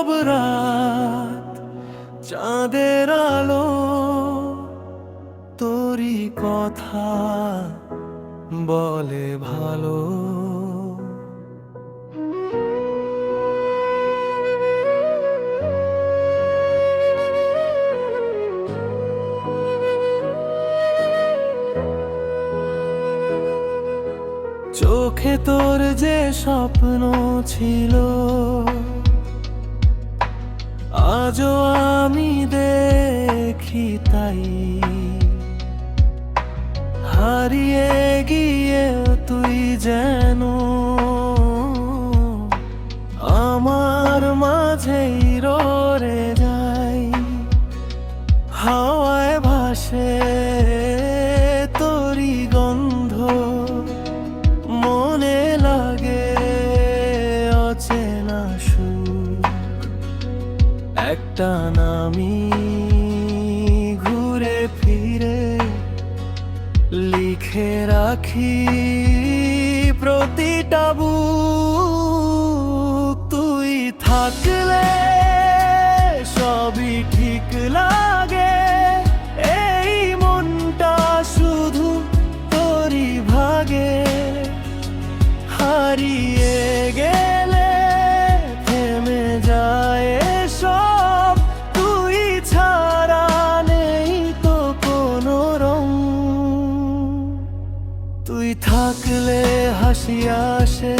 সব রাত চাঁদের আলো, তোরই কথা বলে ভালো। চোখে তোর যে স্বপ্ন ছিল, আজও আমি দেখি তাই। হারিয়ে গিয়ে তুই যেন আমার মাঝেই রয়ে যাই। হাওয়ায় ভাসে তোরই গন্ধ, মনে লাগে অচেনা সুর। একটা নামি ঘুরে ফিরে লিখে রাখি প্রতিটা বুক। তুই থাকলে সবই ঠিক লাগে, এই মনটা শুধু তোরই ভাগে। হারিয়ে গেলে থেমে যায় সব, তুই ছাড়া নেই তো কোনো রং। তুই থাকলে হাসি আসে,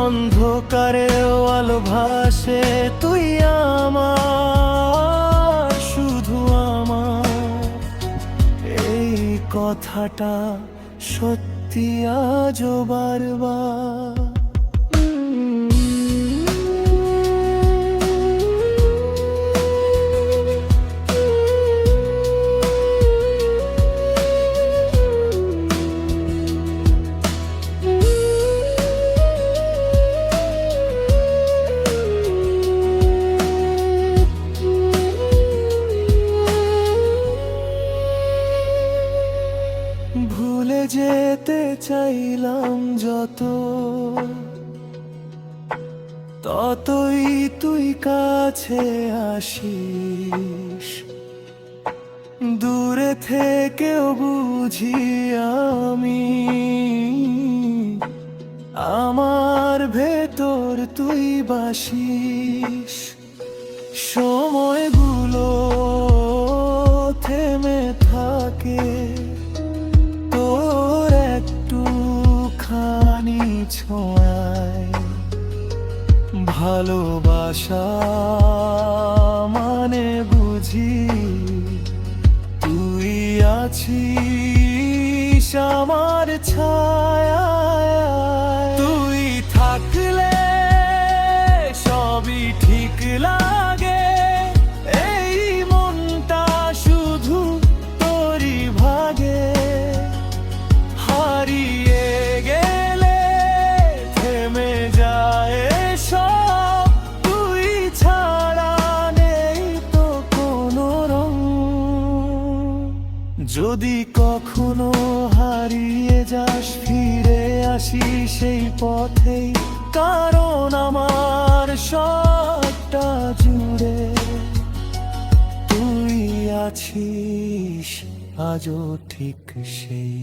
অন্ধকারেও আলো ভাসে। তুই আমার, শুধু আমার, এই কথাটা সত্যি আজও বারবার। ভুলে যেতে চাইলাম যত, ততই তুই কাছে আসিস। দূরে থেকেও বুঝি আমি, আমার ভেতর তুই বাসিস। সময়গুলো থেমে থাকে তোর একটু খানি ছোঁয়ায়। ভালোবাসা মানে বুঝি তুই আছিস আমার ছায়ায়। তুই থাকলে সবই ঠিক লাগে, এই মনটা শুধু তোরই ভাগে। হারিয়ে গেলে থেমে যায় সব, তুই ছাড়া নেই তো কোনো রং। যদি কখনো হারিয়ে যাস, ফিরে আসি সেই পথেই, কারণ আমার সবটা জুড়ে তুই আছিস আজও ঠিক সেই।